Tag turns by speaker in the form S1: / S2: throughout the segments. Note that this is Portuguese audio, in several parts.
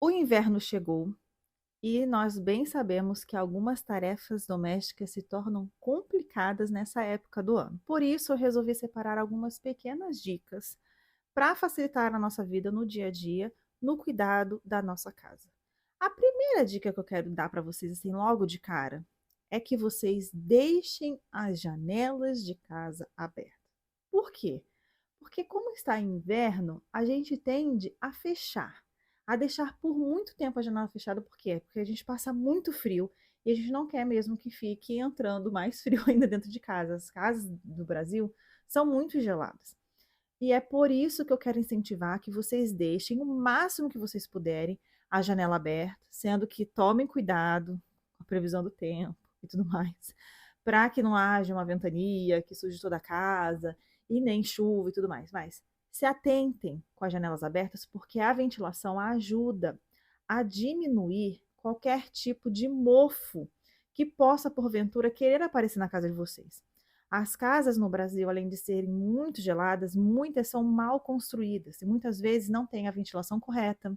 S1: O inverno chegou e nós bem sabemos que algumas tarefas domésticas se tornam complicadas nessa época do ano. Por isso, eu resolvi separar algumas pequenas dicas para facilitar a nossa vida no dia a dia, no cuidado da nossa casa. A primeira dica que eu quero dar para vocês, assim, logo de cara, é que vocês deixem as janelas de casa abertas. Por quê? Porque como está inverno, a gente tende a fechar, a deixar por muito tempo a janela fechada. Por quê? Porque a gente passa muito frio e a gente não quer mesmo que fique entrando mais frio ainda dentro de casa. As casas do Brasil são muito geladas. E é por isso que eu quero incentivar que vocês deixem o máximo que vocês puderem a janela aberta, sendo que tomem cuidado com a previsão do tempo e tudo mais, para que não haja uma ventania que suje toda a casa e nem chuva e tudo mais. Mas se atentem com as janelas abertas, porque a ventilação ajuda a diminuir qualquer tipo de mofo que possa, porventura, querer aparecer na casa de vocês. As casas no Brasil, além de serem muito geladas, muitas são mal construídas e muitas vezes não tem a ventilação correta,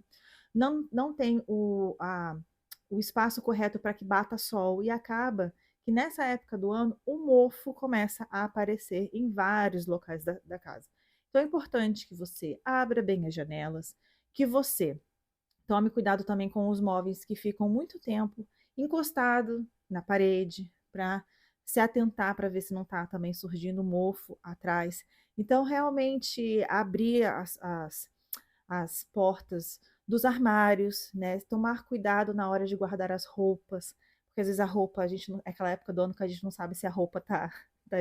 S1: não tem o espaço correto para que bata sol e acaba que nessa época do ano o mofo começa a aparecer em vários locais da casa. Então é importante que você abra bem as janelas, que você tome cuidado também com os móveis que ficam muito tempo encostado na parede, para se atentar para ver se não está também surgindo mofo atrás. Então, realmente, abrir as portas dos armários, né? Tomar cuidado na hora de guardar as roupas, porque às vezes a roupa, a gente é aquela época do ano que a gente não sabe se a roupa tá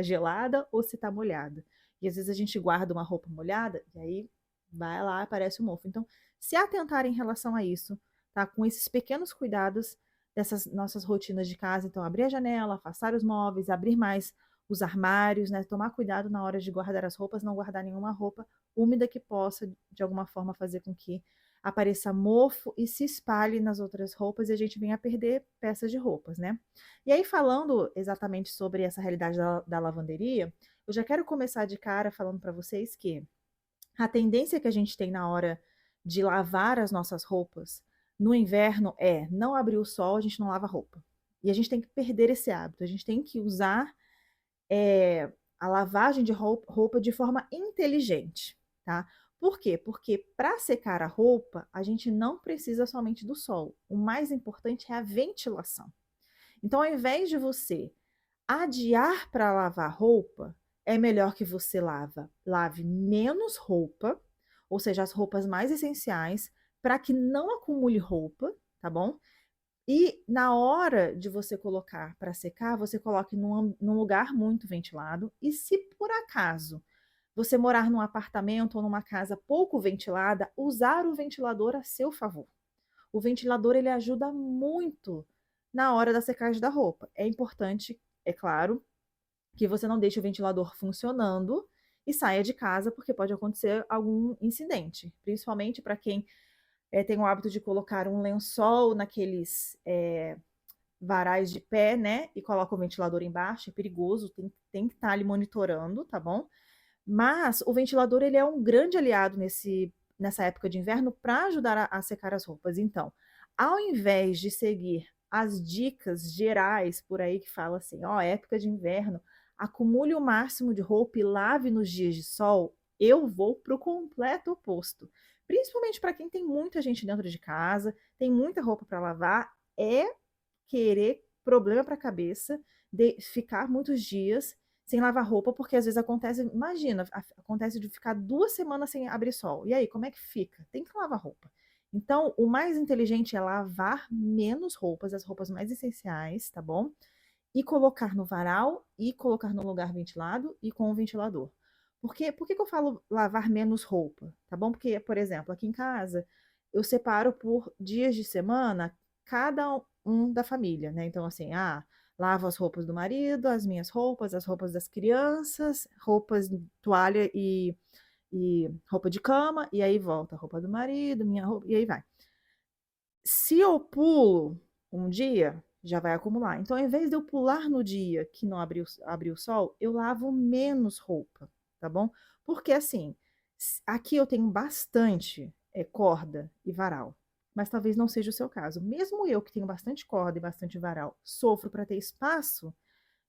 S1: gelada ou se tá molhada. E às vezes a gente guarda uma roupa molhada e aí vai lá, aparece o mofo. Então, se atentar em relação a isso, tá? Com esses pequenos cuidados dessas nossas rotinas de casa, então abrir a janela, afastar os móveis, abrir mais os armários, né? Tomar cuidado na hora de guardar as roupas, não guardar nenhuma roupa úmida que possa, de alguma forma, fazer com que apareça mofo e se espalhe nas outras roupas e a gente venha a perder peças de roupas, né? E aí, falando exatamente sobre essa realidade da lavanderia, eu já quero começar de cara falando para vocês que a tendência que a gente tem na hora de lavar as nossas roupas no inverno é não abrir o sol, a gente não lava roupa. E a gente tem que perder esse hábito, a gente tem que usar a lavagem de roupa de forma inteligente, tá? Por quê? Porque para secar a roupa, a gente não precisa somente do sol. O mais importante é a ventilação. Então, ao invés de você adiar para lavar roupa, é melhor que você lave menos roupa, ou seja, as roupas mais essenciais, para que não acumule roupa, tá bom? E na hora de você colocar para secar, você coloque num lugar muito ventilado. E se por acaso você morar num apartamento ou numa casa pouco ventilada, usar o ventilador a seu favor. O ventilador ele ajuda muito na hora da secagem da roupa. É importante, é claro, que você não deixe o ventilador funcionando e saia de casa, porque pode acontecer algum incidente, principalmente para quem tem o hábito de colocar um lençol naqueles varais de pé, né? E coloca o ventilador embaixo, é perigoso, tem que estar ali monitorando, tá bom? Mas o ventilador ele é um grande aliado nessa época de inverno para ajudar a secar as roupas. Então, ao invés de seguir as dicas gerais por aí que fala assim, ó, época de inverno, acumule o máximo de roupa e lave nos dias de sol, eu vou para o completo oposto. Principalmente para quem tem muita gente dentro de casa, tem muita roupa para lavar, é querer problema para a cabeça de ficar muitos dias sem lavar roupa, porque às vezes acontece, imagina, acontece de ficar 2 semanas sem abrir sol. E aí, como é que fica? Tem que lavar roupa. Então, o mais inteligente é lavar menos roupas, as roupas mais essenciais, tá bom? E colocar no varal e colocar no lugar ventilado e com o ventilador. Por que que eu falo lavar menos roupa? Tá bom? Porque, por exemplo, aqui em casa, eu separo por dias de semana cada um da família, né? Então, assim, lavo as roupas do marido, as minhas roupas, as roupas das crianças, roupas, toalha e roupa de cama, e aí volta a roupa do marido, minha roupa, e aí vai. Se eu pulo um dia, já vai acumular. Então, ao invés de eu pular no dia que não abriu o sol, eu lavo menos roupa, tá bom? Porque assim, aqui eu tenho bastante corda e varal. mas talvez não seja o seu caso. Mesmo eu, que tenho bastante corda e bastante varal, sofro para ter espaço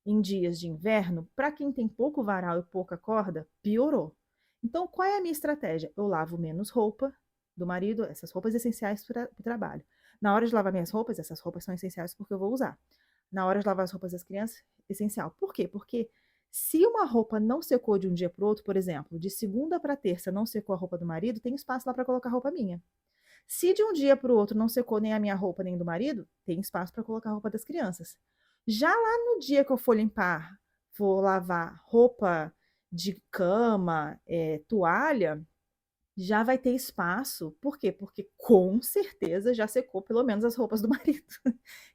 S1: em dias de inverno, para quem tem pouco varal e pouca corda, piorou. Então, qual é a minha estratégia? Eu lavo menos roupa do marido, essas roupas essenciais para o trabalho. Na hora de lavar minhas roupas, essas roupas são essenciais porque eu vou usar. Na hora de lavar as roupas das crianças, essencial. Por quê? Porque se uma roupa não secou de um dia para o outro, por exemplo, de segunda para terça não secou a roupa do marido, tem espaço lá para colocar a roupa minha. Se de um dia para o outro não secou nem a minha roupa nem do marido, tem espaço para colocar a roupa das crianças. Já lá no dia que eu for limpar, for lavar roupa de cama, toalha, já vai ter espaço. Por quê? Porque com certeza já secou pelo menos as roupas do marido.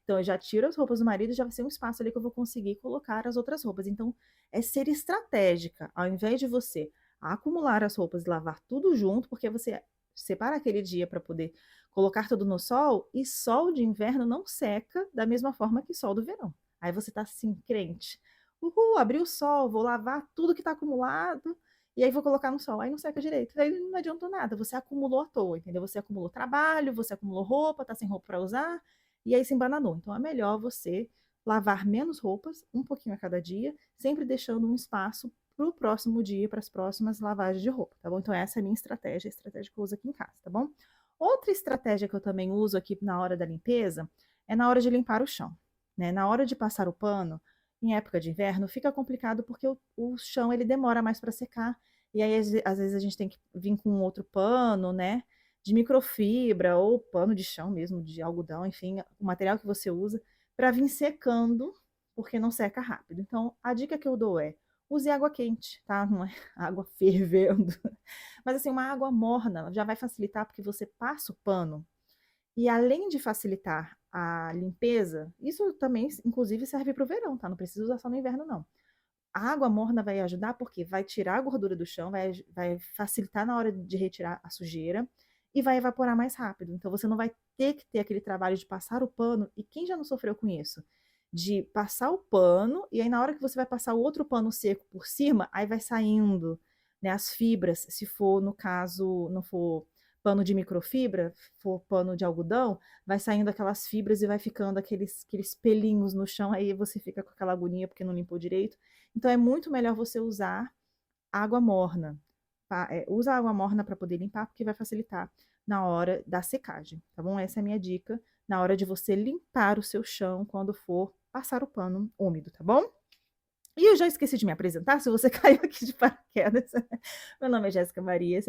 S1: Então eu já tiro as roupas do marido e já vai ser um espaço ali que eu vou conseguir colocar as outras roupas. Então é ser estratégica, ao invés de você acumular as roupas e lavar tudo junto, porque você separa aquele dia para poder colocar tudo no sol e sol de inverno não seca da mesma forma que sol do verão. Aí você tá assim, crente. Uhul, abriu o sol, vou lavar tudo que tá acumulado e aí vou colocar no sol. Aí não seca direito. Aí não adiantou nada. Você acumulou à toa, entendeu? Você acumulou trabalho, você acumulou roupa, tá sem roupa para usar, e aí se embananou. Então é melhor você lavar menos roupas, um pouquinho a cada dia, sempre deixando um espaço para o próximo dia, para as próximas lavagens de roupa, tá bom? Então essa é a minha estratégia, a estratégia que eu uso aqui em casa, tá bom? Outra estratégia que eu também uso aqui na hora da limpeza é na hora de limpar o chão, né? Na hora de passar o pano, em época de inverno, fica complicado porque o chão ele demora mais para secar e aí às vezes a gente tem que vir com outro pano, né? De microfibra ou pano de chão mesmo, de algodão, enfim, o material que você usa para vir secando, porque não seca rápido. Então, a dica que eu dou é: use água quente, tá? Não é água fervendo. Mas assim, uma água morna já vai facilitar porque você passa o pano e além de facilitar a limpeza, isso também, inclusive, serve para o verão, tá? Não precisa usar só no inverno, não. A água morna vai ajudar porque vai tirar a gordura do chão, vai facilitar na hora de retirar a sujeira e vai evaporar mais rápido. Então você não vai ter que ter aquele trabalho de passar o pano. E quem já não sofreu com isso? De passar o pano e aí na hora que você vai passar o outro pano seco por cima, aí vai saindo, né, as fibras, se for no caso, não for pano de microfibra, for pano de algodão, vai saindo aquelas fibras e vai ficando aqueles pelinhos no chão, aí você fica com aquela agonia porque não limpou direito. Então é muito melhor você usar água morna. Tá? Usa água morna para poder limpar, porque vai facilitar na hora da secagem, tá bom? Essa é a minha dica na hora de você limpar o seu chão quando for passar o pano úmido, tá bom? E eu já esqueci de me apresentar, se você caiu aqui de paraquedas. Meu nome é Jéssica Maria,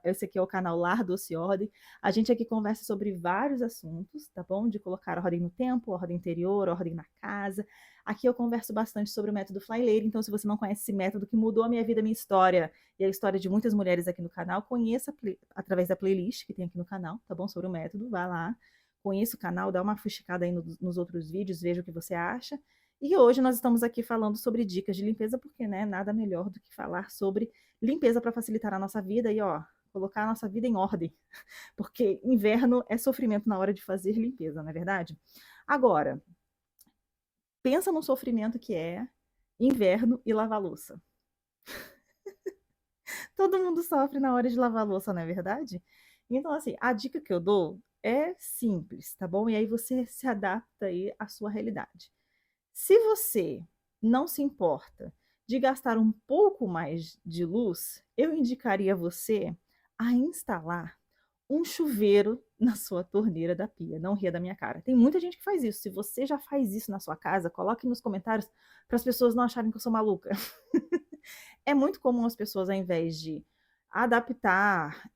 S1: esse aqui é o canal Lar Doce Ordem. A gente aqui conversa sobre vários assuntos, tá bom? De colocar ordem no tempo, ordem interior, ordem na casa. Aqui eu converso bastante sobre o método Fly Lady, então se você não conhece esse método que mudou a minha vida, a minha história e a história de muitas mulheres aqui no canal, conheça através da playlist que tem aqui no canal, tá bom? Sobre o método, vai lá, conheça o canal, dá uma fuxicada aí nos outros vídeos, veja o que você acha. E hoje nós estamos aqui falando sobre dicas de limpeza, porque, né, nada melhor do que falar sobre limpeza para facilitar a nossa vida e, ó, colocar a nossa vida em ordem. Porque inverno é sofrimento na hora de fazer limpeza, não é verdade? Agora, pensa no sofrimento que é inverno e lavar louça. Todo mundo sofre na hora de lavar louça, não é verdade? Então, assim, a dica que eu dou é simples, tá bom? E aí você se adapta aí à sua realidade. Se você não se importa de gastar um pouco mais de luz, eu indicaria você a instalar um chuveiro na sua torneira da pia. Não ria da minha cara. Tem muita gente que faz isso. Se você já faz isso na sua casa, coloque nos comentários para as pessoas não acharem que eu sou maluca. É muito comum as pessoas, ao invés de adaptar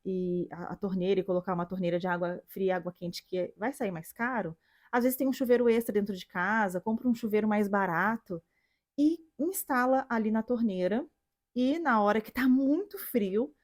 S1: a torneira e colocar uma torneira de água fria e água quente que vai sair mais caro, às vezes tem um chuveiro extra dentro de casa, compra um chuveiro mais barato e instala ali na torneira. E na hora que está muito frio,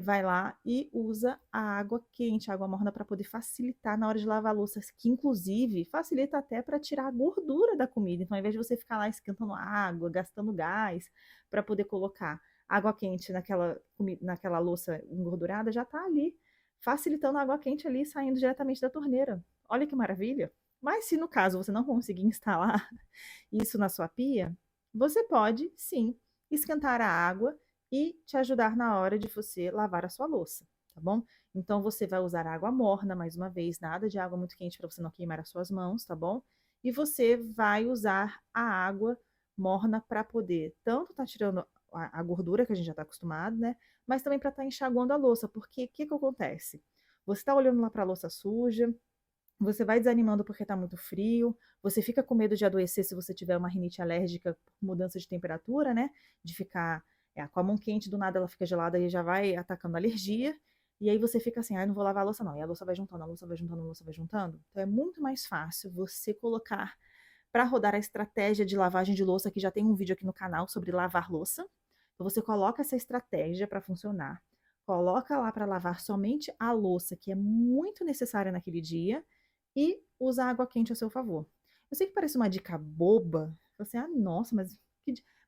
S1: vai lá e usa a água quente, a água morna, para poder facilitar na hora de lavar louças, que inclusive facilita até para tirar a gordura da comida. Então, ao invés de você ficar lá esquentando água, gastando gás para poder colocar água quente naquela louça engordurada, já está ali, facilitando a água quente ali, saindo diretamente da torneira. Olha que maravilha! Mas se no caso você não conseguir instalar isso na sua pia, você pode sim esquentar a água e te ajudar na hora de você lavar a sua louça, tá bom? Então você vai usar água morna, mais uma vez, nada de água muito quente para você não queimar as suas mãos, tá bom? E você vai usar a água morna para poder tanto tá tirando a gordura que a gente já está acostumado, né? Mas também para estar enxaguando a louça, porque o que que acontece? Você está olhando lá para a louça suja, você vai desanimando porque está muito frio, você fica com medo de adoecer se você tiver uma rinite alérgica por mudança de temperatura, né? De ficar com a mão quente, do nada ela fica gelada e já vai atacando a alergia. E aí você fica assim, ah, não vou lavar a louça não. E a louça vai juntando, a louça vai juntando, a louça vai juntando. Então é muito mais fácil você colocar para rodar a estratégia de lavagem de louça, que já tem um vídeo aqui no canal sobre lavar louça. Então você coloca essa estratégia para funcionar, coloca lá para lavar somente a louça que é muito necessária naquele dia e usa água quente a seu favor. Eu sei que parece uma dica boba, você, ah, nossa, mas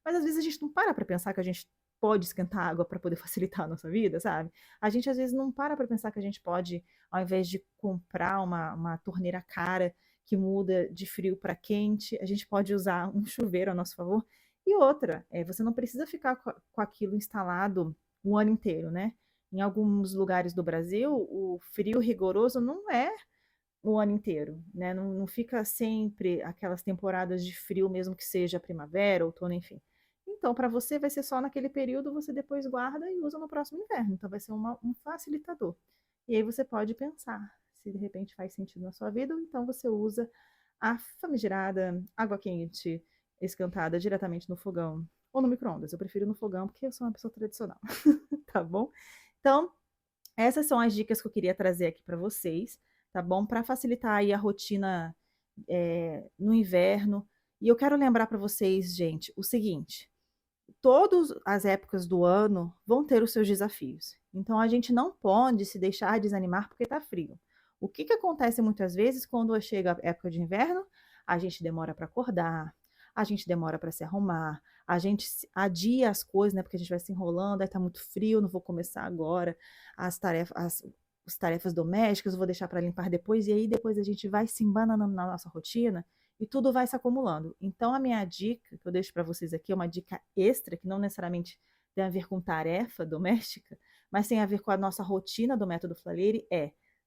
S1: às vezes a gente não para pensar que a gente pode esquentar água para poder facilitar a nossa vida, sabe? A gente às vezes não para pensar que a gente pode, ao invés de comprar uma torneira cara que muda de frio para quente, a gente pode usar um chuveiro a nosso favor. E outra, você não precisa ficar com aquilo instalado o ano inteiro, né? Em alguns lugares do Brasil, o frio rigoroso não é o ano inteiro, né? Não, não fica sempre aquelas temporadas de frio, mesmo que seja primavera, outono, enfim. Então, para você vai ser só naquele período, você depois guarda e usa no próximo inverno. Então, vai ser um facilitador. E aí você pode pensar se de repente faz sentido na sua vida, ou então você usa a famigerada água quente esquentada diretamente no fogão ou no micro-ondas. Eu prefiro no fogão porque eu sou uma pessoa tradicional, tá bom? Então, essas são as dicas que eu queria trazer aqui para vocês, tá bom? Para facilitar aí a rotina no inverno. E eu quero lembrar para vocês, gente, o seguinte: todas as épocas do ano vão ter os seus desafios. Então a gente não pode se deixar desanimar porque está frio. O que que acontece muitas vezes quando chega a época de inverno? A gente demora para acordar, a gente demora para se arrumar, a gente adia as coisas, né? Porque a gente vai se enrolando, aí tá muito frio, não vou começar agora as tarefas domésticas, vou deixar para limpar depois, e aí depois a gente vai se embananando na nossa rotina e tudo vai se acumulando. Então, a minha dica que eu deixo para vocês aqui é uma dica extra, que não necessariamente tem a ver com tarefa doméstica, mas tem a ver com a nossa rotina do método Flalleri,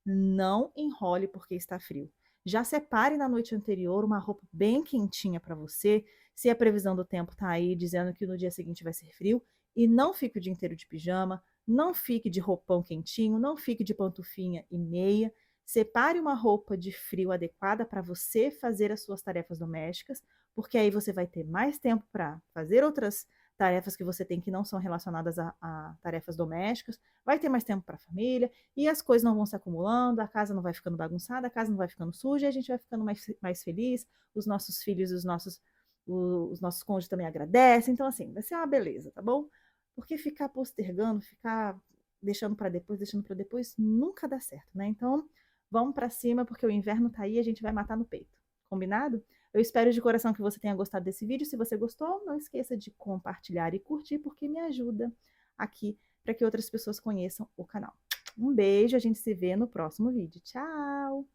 S1: não enrole porque está frio. Já separe na noite anterior uma roupa bem quentinha para você, se a previsão do tempo está aí dizendo que no dia seguinte vai ser frio, e não fique o dia inteiro de pijama, não fique de roupão quentinho, não fique de pantufinha e meia. Separe uma roupa de frio adequada para você fazer as suas tarefas domésticas, porque aí você vai ter mais tempo para fazer outras tarefas que você tem que não são relacionadas a tarefas domésticas, vai ter mais tempo para a família e as coisas não vão se acumulando, a casa não vai ficando bagunçada, a casa não vai ficando suja, e a gente vai ficando mais feliz, os nossos filhos, os nossos cônjuges também agradecem, então assim, vai ser uma beleza, tá bom? Porque ficar postergando, ficar deixando para depois, nunca dá certo, né? Então, vamos para cima, porque o inverno tá aí e a gente vai matar no peito. Combinado? Eu espero de coração que você tenha gostado desse vídeo. Se você gostou, não esqueça de compartilhar e curtir, porque me ajuda aqui para que outras pessoas conheçam o canal. Um beijo, a gente se vê no próximo vídeo. Tchau!